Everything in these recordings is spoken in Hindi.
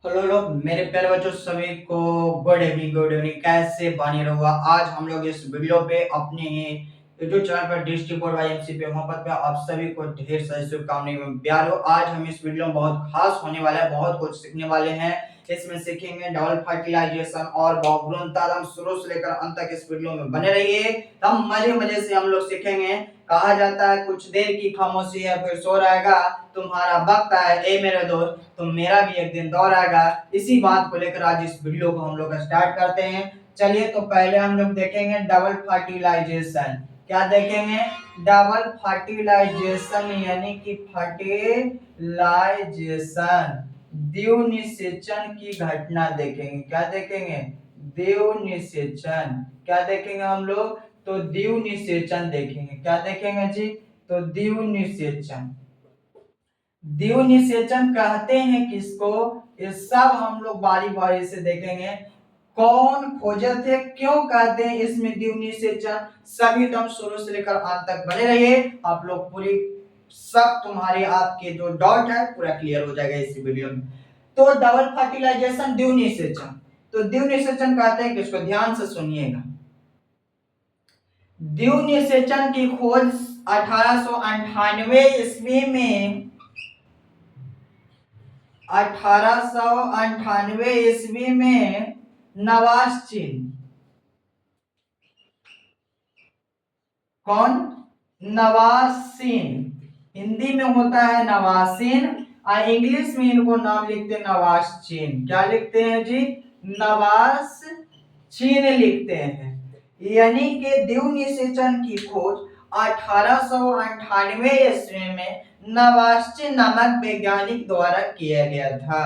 हेलो लोग, मेरे प्यारे बच्चों सभी को गुड इवनिंग। कैसे बने रहुआ। आज हम लोग इस वीडियो पे अपने यूट्यूब चैनल पर डिस्ट्रिक्ट बोर्ड वाई एमसीपी मोहब्बत पे आप सभी को ढेर सारी शुभकामनाएं प्यारो। आज हम इस वीडियो में बहुत खास होने वाला है, बहुत कुछ सीखने वाले हैं। इसमें सीखेंगे डबल फर्टिलाइजेशन और बहुगुणनता। हम शुरू से लेकर अंत तक इस वीडियो में बने रहिए, तब मजे मजे से हम लोग सीखेंगे। कहा जाता है कुछ देर की खामोशी है फिर शोर आएगा, तुम्हारा वक्त है ए मेरे दोस्त, तो मेरा भी एक दिन दौर आएगा। इसी बात को लेकर आज इस वीडियो को हम लोग स्टार्ट करते हैं। चलिए, तो पहले हम लोग देखेंगे डबल फर्टिलाइजेशन। क्या देखेंगे? डबल फर्टिलाइजेशन यानी कि फर्टिलाइजेशन द्विनिषेचन की घटना देखेंगे। क्या देखेंगे? द्विनिषेचन। क्या देखेंगे हम लोग? तो द्विनिषेचन देखेंगे। क्या देखेंगे जी? तो द्विनिषेचन। द्विनिषेचन कहते हैं किसको? ये सब हम लोग बारी बारी से देखेंगे। कौन खोजे थे, क्यों कहते हैं इसमें द्विनिषेचन, सभी एकदम शुरू से लेकर अंत तक बने रहिए। आप लोग पूरी सब तुम्हारे आपके जो डाउट है पूरा क्लियर हो जाएगा इस वीडियो में। तो डबल फर्टिलाइजेशन द्विनिषेचन, तो द्विनिषेचन कहते हैं किसको? ध्यान से सुनिएगा। द्विनिषेचन की खोज 1898 ईस्वी में 1898 ईस्वी में नवास्चिन। कौन? नवासीन। हिंदी में होता है नवासीन और इंग्लिश में इनको नाम लिखते हैं नवास्चिन। क्या लिखते हैं जी? नवास्चिन लिखते हैं। यानी कि द्विनिषेचन की खोज 1898 ईस्वी में नवास्चिन नामक वैज्ञानिक द्वारा किया गया था।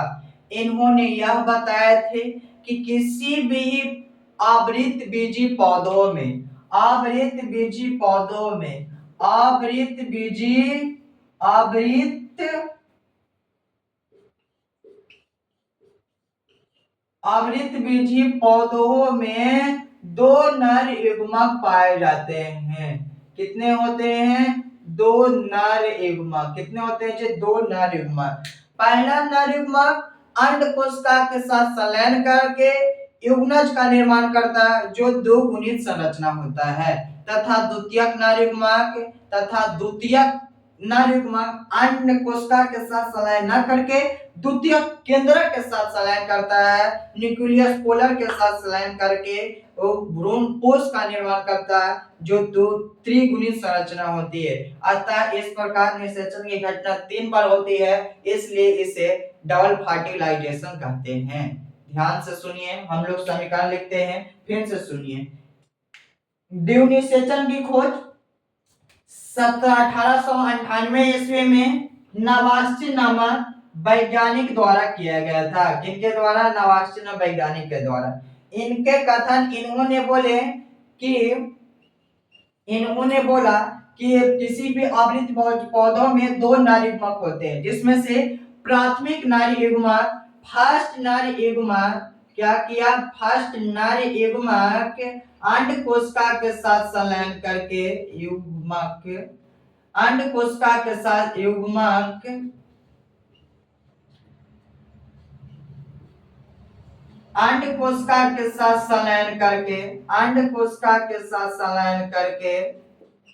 इन्होंने यह बताया थे कि किसी भी आवृतबीजी पौधों में आवृतबीजी पौधों में आवृतबीजी आवृत आवृतबीजी पौधों में दो नर युग्मक पाए जाते हैं। कितने होते हैं? दो नर युग्मक। कितने होते हैं जी? दो नर युग्मक। पहला नर युग्मक अंड कोशिका के साथ संलयन करके युग्मज का निर्माण करता है, जो दो गुणित संरचना होता है। तथा द्वितीयक नर युग्मक अंड कोशिका के साथ संलयन न करके द्वितीयक केंद्रक के साथ संलयन करता है, न्यूक्लियस पोलर के साथ संलयन करके वो भ्रूण कोश का निर्माण करता है, जो दो त्रिगुणित संरचना होती है। अतः इस प्रकार निषेचन की घटना 3 बार होती है, इसलिए इसे डबल फर्टिलाइजेशन कहते हैं। ध्यान से सुनिए, हम लोग समीकरण लिखते हैं, फिर से सुनिए। द्विनिषेचन की खोज 1898 ईस्वी में नवास्चिन नामक वैज्ञानिक द्वारा किया गया था। किनके द्वारा? नवास्चिन वैज्ञानिक के द्वारा। इनके कथन इन्होंने बोला कि किसी भी आवृत पौधों में दो नारी युग्मक होते हैं, जिसमें से प्राथमिक नारी युग्मक फर्स्ट नारी युग्मक क्या किया? फर्स्ट नारी युग्मक अंड कोशिका के साथ संलयन करके युग्मक अंड कोशिका के साथ युग्मक अंड कोशिका के साथ संलयन करके अंड कोशिका के साथ संलयन करके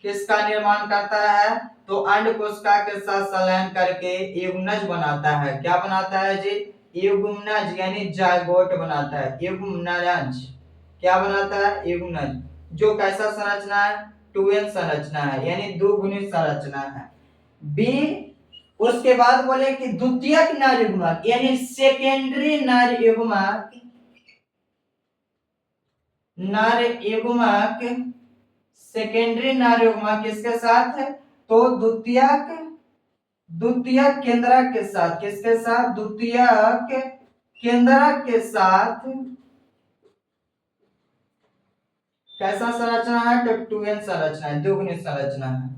किसका निर्माण करता है? तो अंड कोशिका के साथ संलयन करके युग्मनज बनाता है। क्या बनाता है जी? युग्मनज यानी जायगोट बनाता है। युग्मनज क्या बनाता है? युग्मनज, जो कैसा संरचना है? 2n संरचना है, यानी द्विगुणित संरचना है। बी उसके बाद बोले कि द्वितीयक नर युग्मक यानी सेकेंडरी नर युग्मक सेकेंडरी नर युग्मक किसके साथ है? तो द्वितीयक केंद्रक के साथ। किसके साथ? द्वितीयक केंद्रक के साथ। कैसा संरचना है? तो 2n संरचना है, द्विगुणित संरचना है।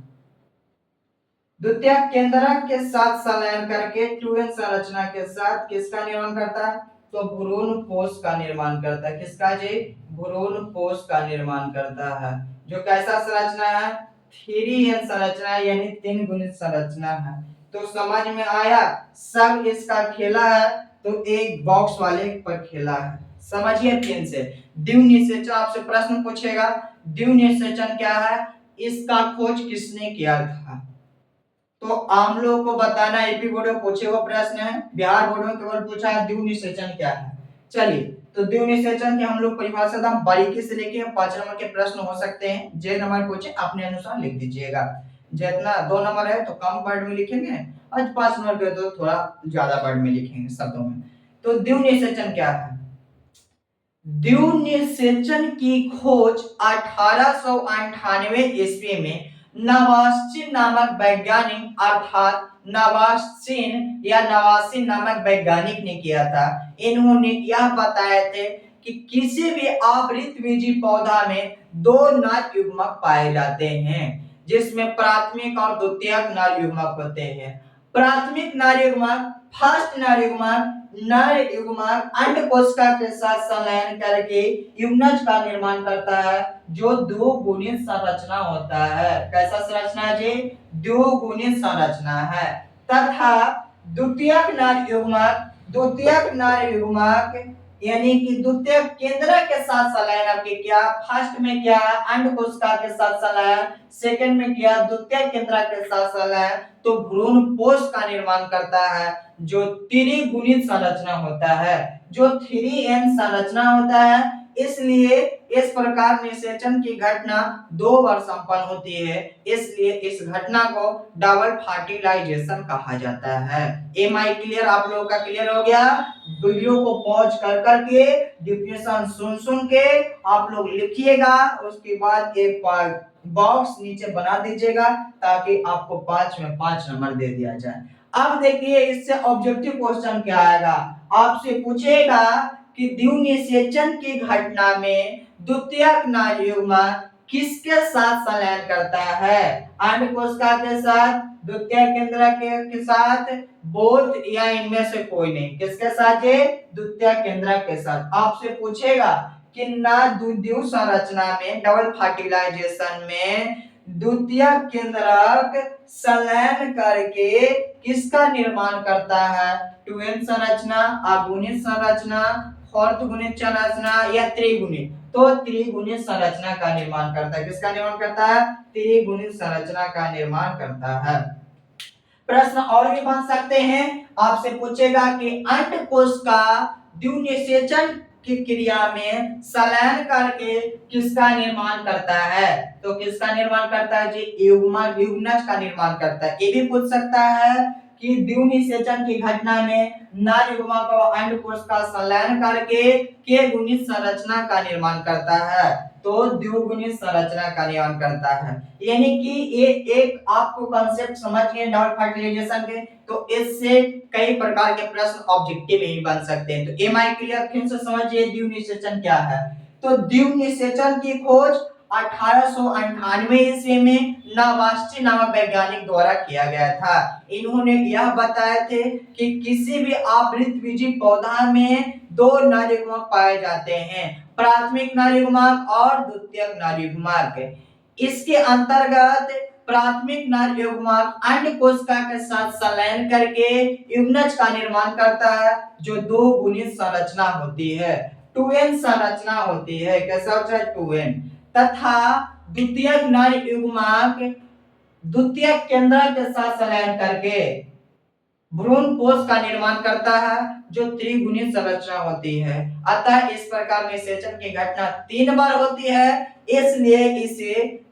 द्वितीयक केंद्रक के साथ संलयन करके 2n संरचना के साथ किसका निर्माण करता है? तो भ्रूण कोश का निर्माण करता है। किसका जी? भ्रूण कोश का निर्माण करता है, जो कैसा संरचना है? 3n संरचना यानी 3 गुणित संरचना है। तो समझ में आया? सब इसका खेला है, तो एक बॉक्स वाले पर खेला है। समझिए फिर से, द्विव निषेचन आपसे प्रश्न पूछेगा, द्विव निषेचन क्या है, इसका खोज किसने किया था। तो आम लोगों को बताना, एपी बोर्ड में पूछे हुए प्रश्न है, बिहार बोर्ड में केवल पूछा है द्विव निषेचन क्या है। चलिए, तो द्विव निषेचन की हम लोग परिभाषा हम बारीकी से लेके 5 नंबर के प्रश्न हो सकते हैं, जे नंबर पूछे अपने अनुसार लिख दीजिएगा। जितना 2 नंबर है तो कम वर्ड में लिखेंगे, और 5 नंबर के तो थोड़ा ज्यादा वर्ड में लिखेंगे शब्दों में। तो द्विव निषेचन क्या है, द्विव निषेचन की खोज 1898 ईस्वी में नवास्चिन नामक वैज्ञानिक अर्थात नवास्चिन या नवासिन नामक वैज्ञानिक ने किया था। इन्होंने यह बताया थे कि किसी भी आवृतबीजी पौधा में 2 नर युग्मक पाए जाते हैं, जिसमें प्राथमिक और द्वितीयक नर युग्मक होते हैं। प्राथमिक नर युग्मक, फर्स्ट नर युग्मक, नर युग्मक अंड कोशिका के साथ संलयन करके युग्मज का निर्माण करता है, जो द्विगुणित संरचना होता है। कैसा संरचना है जी, द्विगुणित संरचना है। तथा द्वितीयक नर युग्मक, द्वितीयक नर युग्मक यानी कि द्वितीयक केंद्र के साथ संलयन आपके किया, फर्स्ट में किया अंड कोशिका के साथ संलयन, सेकंड में किया द्वितीयक केंद्र के साथ संलयन, तो भ्रूणपोष का निर्माण करता है, जो त्रिगुणित संरचना होता है, जो 3n संरचना होता है। इसलिए इस प्रकार निषेचन की घटना 2 बार संपन्न होती है, इसलिए इस घटना को डबल फर्टिलाइजेशन कहा जाता है। एम आई क्लियर, आप लोगों का क्लियर हो गया। वीडियो को पॉज कर करके डिफिनेशन सुन सुन के आप लोग लिखिएगा, उसके बाद एक बॉक्स नीचे बना दीजिएगा, ताकि आपको 5 में 5 नंबर दे दिया जाए। अब देखिए इससे ऑब्जेक्टिव क्वेश्चन क्या आएगा, आपसे पूछेगा कि द्विव निषेचन की घटना में द्वितीयक नर युग्मक किसके साथ संलयन करता है, अंड कोशिका के साथ, द्वितीयक केंद्र के साथ, बोथ या इनमें से कोई नहीं। किसके साथ ये, द्वितीयक केंद्र के साथ। आपसे पूछेगा कि ना द्वितीय संरचना में डबल फर्टिलाइजेशन में द्वितीयक केंद्रक संलयन करके किसका निर्माण करता है, 2n संरचना, अगुणित संरचना, ऑर्थोगोनिक संरचना या त्रिगुणित। तो त्रिगुणित संरचना का निर्माण करता है। किसका निर्माण करता है, त्रिगुणित संरचना का निर्माण करता है। प्रश्न और भी बन सकते हैं, आपसे पूछेगा कि अंड कोशिका द्विव निषेचन की क्रिया में संलयन करके किसका निर्माण करता है, तो किसका निर्माण करता है जी, युग्मक, युग्मज का निर्माण करता है। ये भी पूछ सकता है कि द्विव निषेचन की घटना में नर युग्मक और अंड कोशिका संलयन करके के गुणित संरचना का निर्माण करता है, तो द्विगुणित संरचना का निर्माण करता है। यानी कि ये एक आपको कांसेप्ट समझ गए डबल फर्टिलाइजेशन के, तो इससे कई प्रकार के प्रश्न ऑब्जेक्टिव ही बन सकते हैं। तो एम आई क्लियर, फिर से समझिए द्विव निषेचन क्या है। तो द्विव निषेचन की खोज 1898 ईस्वी में नावास्ची नामक वैज्ञानिक द्वारा किया गया था। इन्होंने यह बताए थे कि किसी भी आवृतबीजी पौधा में 2 नर युग्मक पाए जाते हैं, प्राथमिक नर युग्मक और द्वितीयक नर युग्मक। इसके अंतर्गत प्राथमिक नर युग्मक अंड कोशिका के साथ संलयन करके युग्मज का निर्माण करता है, जो 2 गुणित संरचना होती है, 2n संरचना होती है। कैसा होता है, 2n। तथा द्वितीयक नर युग्मक द्वितीयक केंद्र के साथ संलयन करके भ्रूणपोष का निर्माण करता है, जो त्रिगुणित संरचना होती है। अतः इस प्रकार निषेचन की घटना 3 बार होती है, इसलिए इसे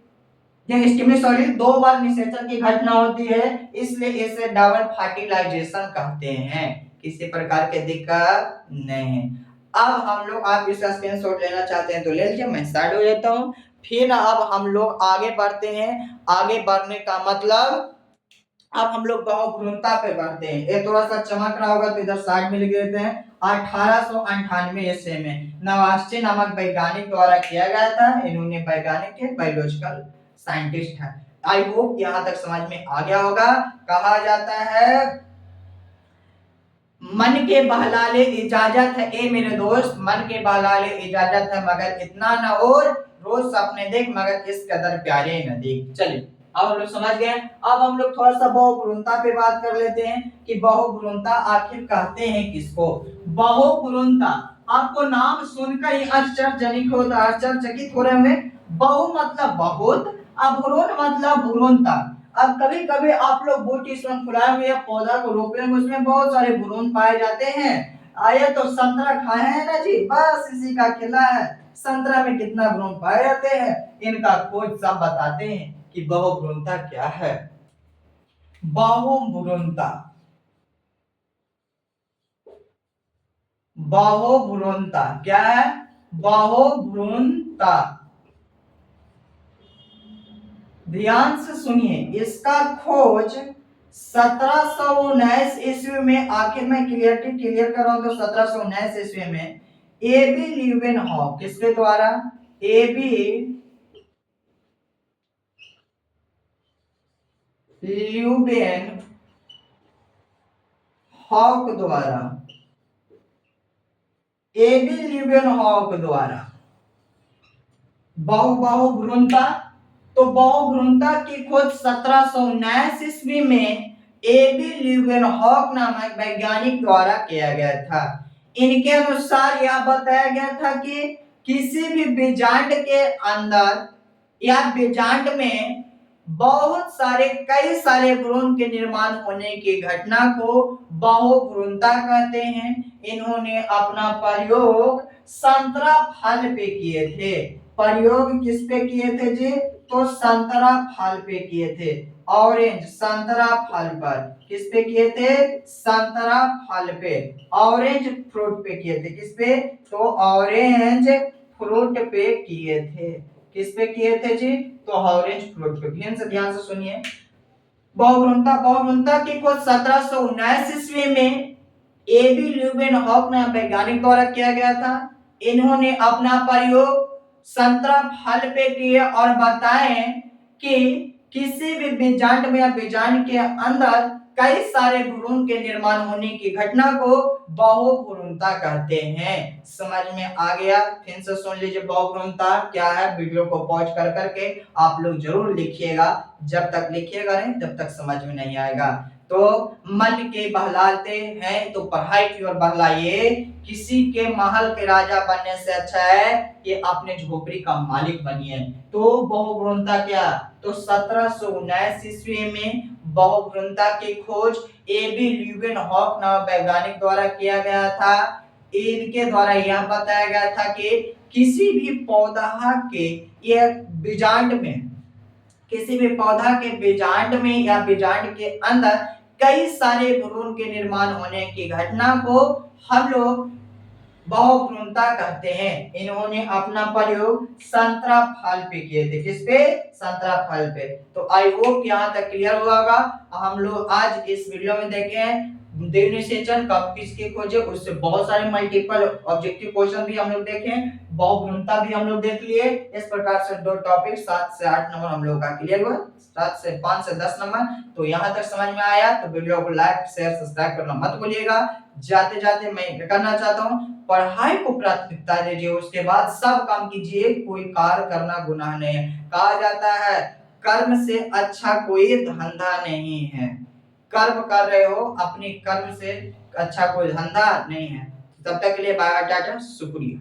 सॉरी 2 बार निषेचन की घटना होती है, इसलिए इसे डबल फर्टिलाइजेशन कहते हैं। किसी प्रकार के दिक्कत नहीं है। अब हम लोग, आप इसका स्क्रीनशॉट लेना चाहते हैं तो ले लीजिए, मैं साइड हो जाता हूं। फिर अब हम लोग आगे बढ़ते हैं। आगे बढ़ने का मतलब अब हम लोग बहुभ्रूणता पे बढ़ते हैं। ये थोड़ा सा चमक रहा होगा तो इधर साइड में लिख देते हैं। 1898 ईस्वी में नवास्ची नामक वैज्ञानिक द्वारा किया गया था। इन्होंने वैज्ञानिक के बायोलॉजिकल साइंटिस्ट है। आई होप यहां तक समझ में आ गया होगा। कहा जाता है मन के बहलाले इजाजत है ए मेरे दोस्त, मन के बहलाले इजाजत है, मगर इतना न और रोज सपने देख, मगर इस कदर प्यारे न देख। चलिए अब हम लोग समझ गए। अब हम लोग थोड़ा सा बहुभ्रूणता पे बात कर लेते हैं कि बहुभ्रूणता आखिर कहते हैं किसको। बहुभ्रूणता आपको नाम सुनकर ही आश्चर्यजनित होता, आश्चर्यचकित हो रहे होंगे। बहु मतलब बहुत, अभ्रूण मतलब भ्रूणता। अब कभी कभी आप लोग बूटी इसमें फुलाए हुए पौधा को रोपे होंगे, उसमें बहुत सारे भ्रूण पाए जाते हैं। आया तो संतरा खाए हैं ना जी, बस इसी का खिला है। संतरा में कितना भ्रूण पाए जाते हैं, इनका खोज सब बताते हैं कि बहुभ्रूणता क्या है। बहुभ्रूणता, बहुभ्रूणता क्या है? बहुभ्रूणता, ध्यान से सुनिए। इसका खोज 1719 ईस्वी में, आखिर में क्लियर कर रहा हूं तो 1719 ईस्वी में एबी ल्यूवेनहॉक, किसके द्वारा? एबी ल्यूवेनहॉक द्वारा, एबी ल्यूवेनहॉक द्वारा बहुभ्रूणता। तो बहुभ्रूणता की खोज 1719 ईस्वी में एबी ल्यूवेनहॉक नामक वैज्ञानिक द्वारा किया गया था। इनके अनुसार यह बताया गया था कि किसी भी बीजांड के अंदर या बीजांड में बहुत सारे, कई सारे भ्रूण के निर्माण होने की घटना को बहुभ्रूणता कहते हैं। इन्होंने अपना प्रयोग संतरा फल पे किए थे। प्रयोग किस पे किए थे जी? तो संतरा फल पे किए थे। ऑरेंज, संतरा फल पर। किस पे किए थे? संतरा फल पे, ऑरेंज फ्रूट पे किए थे। किस पे? तो ऑरेंज फ्रूट पे किए थे। किस पे किए थे जी? तो ऑरेंज फ्रूट पे। ध्यान से सुनिए। बहुभ्रूणता की खोज 1719 ईस्वी में एबी ल्यूवेनहॉक नामक वैज्ञानिक द्वारा किया गया था। इन्होंने अपना प्रयोग संतरा फल पे किए और बताए कि किसी भी बीजांड में या बीजांड के अंदर कई सारे भ्रूण के निर्माण होने की घटना को बहुभ्रूणता कहते हैं। समझ में आ गया? फिर से सुन लीजिए बहुभ्रूणता क्या है। वीडियो को पॉज कर करके आप लोग जरूर लिखिएगा। जब तक लिखिएगा नहीं तब तक समझ में नहीं आएगा। तो मन के बहलाते हैं तो पढ़ाई की ओर बहलाइए। किसी के महल के राजा बनने से अच्छा है कि अपने झोपड़ी का मालिक बनिए। तो बहुभ्रूणता क्या? तो 1719 ईस्वी में बहुभ्रूणता की खोज एबी ल्यूवेनहॉक नामक वैज्ञानिक द्वारा किया गया था। इनके द्वारा यह बताया गया था कि किसी भी पौधा के या बीजांड में, किसी भी पौधा के बीजांड में या बीजांड के अंदर कई सारे भ्रूण के निर्माण होने की घटना को हम लोग बहुभ्रूणता कहते हैं। इन्होंने अपना प्रयोग संतरा फल पे किए थे। किस पे? संतरा फल पे। तो आई होप यहाँ तक क्लियर हुआ होगा। हम लोग आज इस वीडियो में देखे हैं द्विनिषेचन कब किसके खोजे, उससे बहुत सारे मल्टीपल ऑब्जेक्टिव क्वेश्चन भी हम लोग देखे, बहुभ्रूणता भी हम लोग देख लिए। इस प्रकार से 2 टॉपिक 7 से 8 नंबर हम लोग का क्लियर हुआ, 7 से 5 से 10 नंबर। तो यहाँ तक समझ में आया तो वीडियो को लाइक शेयर सब्सक्राइब करना मत भूलिएगा। जाते जाते मैं करना चाहता हूँ, पढ़ाई को प्राथमिकता दीजिए, उसके बाद सब काम कीजिए। कोई कार्य करना गुनाह नहीं है। कहा जाता है कर्म से अच्छा कोई धंधा नहीं है। कर्म कर रहे हो, अपने कर्म से अच्छा कोई धंधा नहीं है। तब तक के लिए बाय बाय, टाटा, शुक्रिया।